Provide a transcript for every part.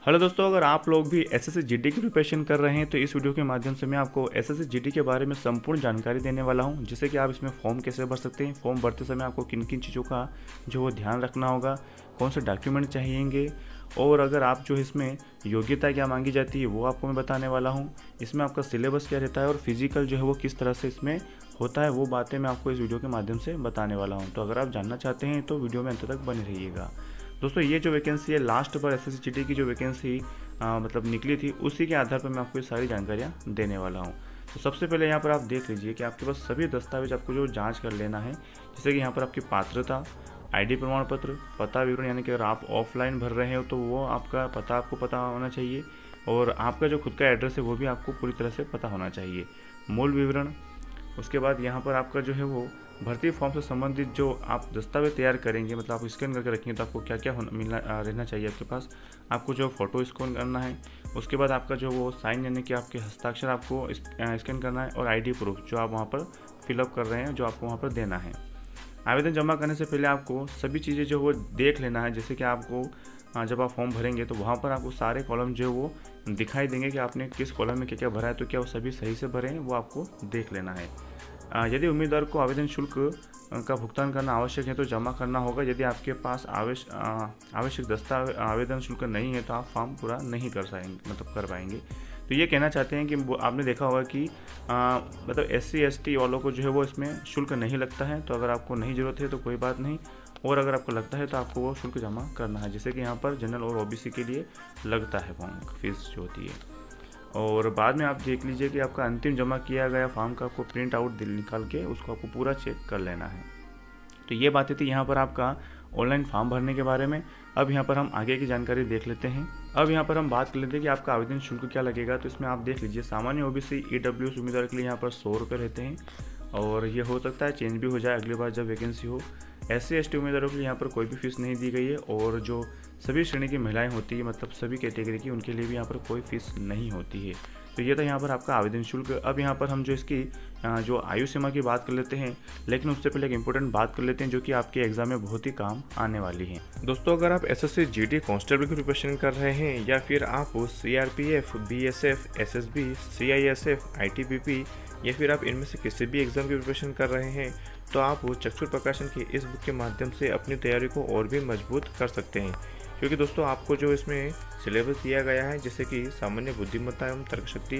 Hello दोस्तों, अगर आप लोग भी एसएससी जीडी की प्रिपरेशन कर रहे हैं तो इस वीडियो के माध्यम से मैं आपको एसएससी जीडी के बारे में संपूर्ण जानकारी देने वाला हूं, जिससे कि आप इसमें फॉर्म कैसे भर सकते हैं, फॉर्म भरते समय आपको किन किन चीज़ों का जो वो ध्यान रखना होगा, कौन से डॉक्यूमेंट चाहिएंगे, और अगर आप जो इसमें योग्यता क्या मांगी जाती है वो आपको मैं बताने वाला हूँ। इसमें आपका सिलेबस क्या रहता है और फिजिकल जो है वो किस तरह से इसमें होता है, वो बातें मैं आपको इस वीडियो के माध्यम से बताने वाला हूँ। तो अगर आप जानना चाहते हैं तो वीडियो में अंत तक बने रहिएगा। दोस्तों, ये जो वैकेंसी है लास्ट पर एसएससी जीडी की जो वैकेंसी मतलब निकली थी, उसी के आधार पर मैं आपको ये सारी जानकारियाँ देने वाला हूँ। तो सबसे पहले यहाँ पर आप देख लीजिए कि आपके पास सभी दस्तावेज आपको जो जांच कर लेना है, जैसे कि यहाँ पर आपकी पात्रता, आईडी प्रमाण पत्र, पता विवरण, यानी कि अगर आप ऑफलाइन भर रहे हो तो वो आपका पता आपको पता होना चाहिए, और आपका जो खुद का एड्रेस है वो भी आपको पूरी तरह से पता होना चाहिए, मूल विवरण। उसके बाद यहाँ पर आपका जो है वो भर्ती फॉर्म से संबंधित जो आप दस्तावेज तैयार करेंगे, मतलब आप स्कैन करके रखेंगे तो आपको क्या क्या रहना चाहिए आपके पास। आपको जो फ़ोटो स्कैन करना है, उसके बाद आपका जो वो साइन यानी कि आपके हस्ताक्षर आपको स्कैन करना है, और आईडी प्रूफ जो आप वहाँ पर फिलअप कर रहे हैं जो आपको वहाँ पर देना है। आवेदन जमा करने से पहले आपको सभी चीज़ें जो वो देख लेना है, जैसे कि आपको जब आप फॉर्म भरेंगे तो वहाँ पर आपको सारे कॉलम जो है वो दिखाई देंगे कि आपने किस कॉलम में क्या क्या भरा है, तो क्या वो सभी सही से भरे हैं वो आपको देख लेना है। यदि उम्मीदवार को आवेदन शुल्क का भुगतान करना आवश्यक है तो जमा करना होगा। यदि आपके पास आवश्यक आवेदन शुल्क नहीं है तो आप फॉर्म पूरा नहीं कर पाएंगे। तो ये कहना चाहते हैं कि आपने देखा होगा कि मतलब SC ST वालों को जो है वो इसमें शुल्क नहीं लगता है। तो अगर आपको नहीं ज़रूरत है तो कोई बात नहीं, और अगर आपको लगता है तो आपको वो शुल्क जमा करना है, जैसे कि यहाँ पर जनरल और OBC के लिए लगता है फॉर्म फीस जो होती है। और बाद में आप देख लीजिए कि आपका अंतिम जमा किया गया फॉर्म का आपको प्रिंट आउट निकाल के उसको आपको पूरा चेक कर लेना है। तो ये बातें थी यहाँ पर आपका ऑनलाइन फॉर्म भरने के बारे में। अब यहाँ पर हम आगे की जानकारी देख लेते हैं। अब यहाँ पर हम बात कर लेते हैं कि आपका आवेदन शुल्क क्या लगेगा। तो इसमें आप देख लीजिए, सामान्य OBC EWS उम्मीदवार के लिए यहाँ पर 100 रुपये रहते हैं, और ये हो सकता है चेंज भी हो जाए अगली बार जब वैकेंसी हो। SC ST उम्मीदवारों के लिए यहाँ पर कोई भी फीस नहीं दी गई है, और जो सभी श्रेणी की महिलाएं होती है, मतलब सभी कैटेगरी की, उनके लिए भी यहाँ पर कोई फीस नहीं होती है। तो ये था यहाँ पर आपका आवेदन शुल्क। अब यहाँ पर हम जो इसकी जो आयु सीमा की बात कर लेते हैं, लेकिन उससे पहले एक इंपॉर्टेंट बात कर लेते हैं जो कि आपके एग्जाम में बहुत ही काम आने वाली है। दोस्तों, अगर आप SSC GD कांस्टेबल की प्रिपरेशन कर रहे हैं, या फिर आप CRPF, BSF, SSB, CISF, ITBP, या फिर आप इनमें से किसी भी एग्ज़ाम की प्रिपरेशन कर रहे हैं, तो आप चक्षुर प्रकाशन की इस बुक के माध्यम से अपनी तैयारी को और भी मजबूत कर सकते हैं। क्योंकि दोस्तों, आपको जो इसमें सिलेबस दिया गया है, जैसे कि सामान्य बुद्धिमत्ता एवं तर्कशक्ति,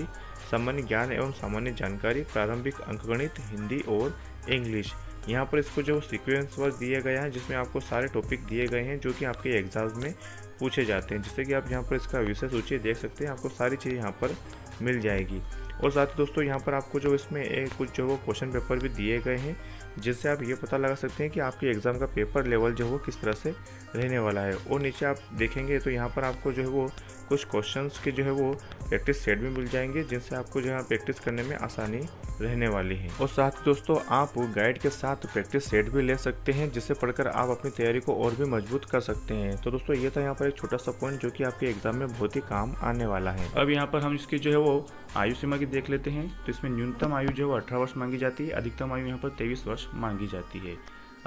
सामान्य ज्ञान एवं सामान्य जानकारी, प्रारंभिक अंकगणित, हिंदी और इंग्लिश, यहाँ पर इसको जो सीक्वेंस वर्क दिया गया है, जिसमें आपको सारे टॉपिक दिए गए हैं जो कि आपके एग्जाम में पूछे जाते हैं। जैसे कि आप यहाँ पर इसका विषय सूची देख सकते हैं, आपको सारी चीज़ें यहाँ पर मिल जाएगी। और साथ ही दोस्तों, यहाँ पर आपको जो इसमें कुछ जो वो क्वेश्चन पेपर भी दिए गए हैं, जिससे आप ये पता लगा सकते हैं कि आपके एग्ज़ाम का पेपर लेवल जो है वो किस तरह से रहने वाला है। और नीचे आप देखेंगे तो यहाँ पर आपको जो है वो कुछ क्वेश्चंस के जो है वो प्रैक्टिस सेट भी मिल जाएंगे, जिनसे आपको जो है प्रैक्टिस करने में आसानी रहने वाली है। और साथ ही दोस्तों, आप गाइड के साथ प्रैक्टिस सेट भी ले सकते हैं, जिससे पढ़कर आप अपनी तैयारी को और भी मजबूत कर सकते हैं। तो दोस्तों, ये था यहाँ पर एक छोटा सा पॉइंट जो कि आपके एग्जाम में बहुत ही काम आने वाला है। अब यहाँ पर हम इसकी जो है वो आयु सीमा की देख लेते हैं। तो इसमें न्यूनतम आयु जो है वो 18 वर्ष मांगी जाती है, अधिकतम आयु यहाँ पर 23 वर्ष मांगी जाती है।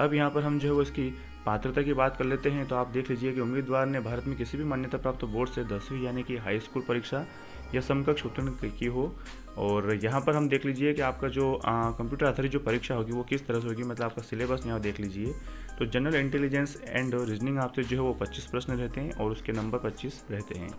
अब यहाँ पर हम जो है वो इसकी पात्रता की बात कर लेते हैं। तो आप देख लीजिए कि उम्मीदवार ने भारत में किसी भी मान्यता प्राप्त बोर्ड से 10वीं यानी कि हाई स्कूल परीक्षा या समकक्ष उत्तीर्ण की हो। और यहाँ पर हम देख लीजिए कि आपका जो कंप्यूटर आधारित जो परीक्षा होगी वो किस तरह से होगी, मतलब आपका सिलेबस यहाँ देख लीजिए। तो जनरल इंटेलिजेंस एंड रीजनिंग आपसे जो है वो 25 प्रश्न रहते हैं, और उसके नंबर 25 रहते हैं।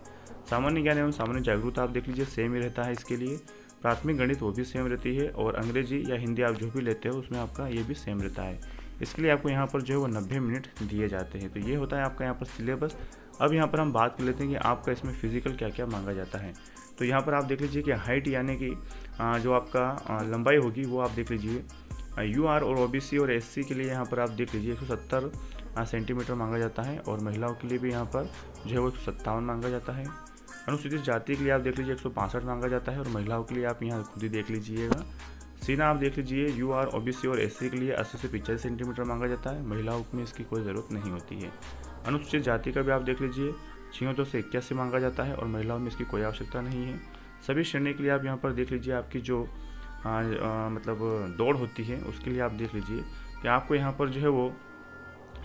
सामान्य ज्ञान एवं सामान्य जागरूकता आप देख लीजिए सेम ही रहता है इसके लिए। प्राथमिक गणित वो भी सेम रहती है, और अंग्रेजी या हिंदी आप जो भी लेते हो उसमें आपका ये भी सेम रहता है। इसके लिए आपको यहाँ पर जो है वो 90 मिनट दिए जाते हैं। तो ये होता है आपका यहाँ पर सिलेबस। अब यहाँ पर हम बात कर लेते हैं कि आपका इसमें फिजिकल क्या क्या मांगा जाता है। तो यहाँ पर आप देख लीजिए कि हाइट यानी कि जो आपका लंबाई होगी वो आप देख लीजिए। UR और OBC और SC के लिए यहाँ पर आप देख लीजिए 170 सेंटीमीटर मांगा जाता है, और महिलाओं के लिए भी यहाँ पर जो है वो 157 मांगा जाता है। अनुसूचित जाति के लिए आप देख लीजिए 165 मांगा जाता है, और महिलाओं के लिए आप यहाँ खुद ही देख लीजिएगा। सीना आप देख लीजिए UR, OBC और SC के लिए 80 से 85 सेंटीमीटर मांगा जाता है, महिलाओं में इसकी कोई ज़रूरत नहीं होती है। अनुसूचित जाति का भी आप देख लीजिए 76 से 81 मांगा जाता है, और महिलाओं में इसकी कोई आवश्यकता नहीं है। सभी श्रेणी के लिए आप यहाँ पर देख लीजिए आपकी जो मतलब दौड़ होती है उसके लिए आप देख लीजिए कि आपको यहाँ पर जो है वो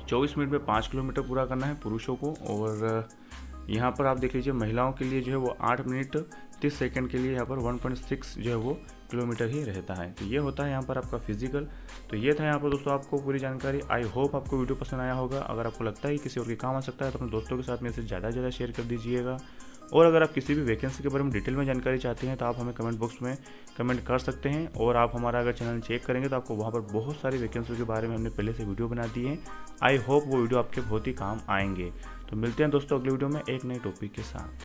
24 मिनट में 5 किलोमीटर पूरा करना है पुरुषों को, और यहाँ पर आप देख लीजिए महिलाओं के लिए जो है वो 8 मिनट 30 सेकंड के लिए यहाँ पर 1.6 जो है वो किलोमीटर ही रहता है। तो ये होता है यहाँ पर आपका फिजिकल। तो ये था यहाँ पर दोस्तों आपको पूरी जानकारी। आई होप आपको वीडियो पसंद आया होगा। अगर आपको लगता है कि किसी और के काम आ सकता है तो अपने दोस्तों के साथ में इसे ज़्यादा से ज़्यादा शेयर कर दीजिएगा। और अगर आप किसी भी वैकेंसी के बारे में डिटेल में जानकारी चाहते हैं तो आप हमें कमेंट बॉक्स में कमेंट कर सकते हैं। और आप हमारा अगर चैनल चेक करेंगे तो आपको वहाँ पर बहुत सारी वैकेंसी के बारे में हमने पहले से वीडियो बना दी है। आई होप वो वीडियो आपके बहुत ही काम आएंगे। तो मिलते हैं दोस्तों अगले वीडियो में एक नए टॉपिक के साथ।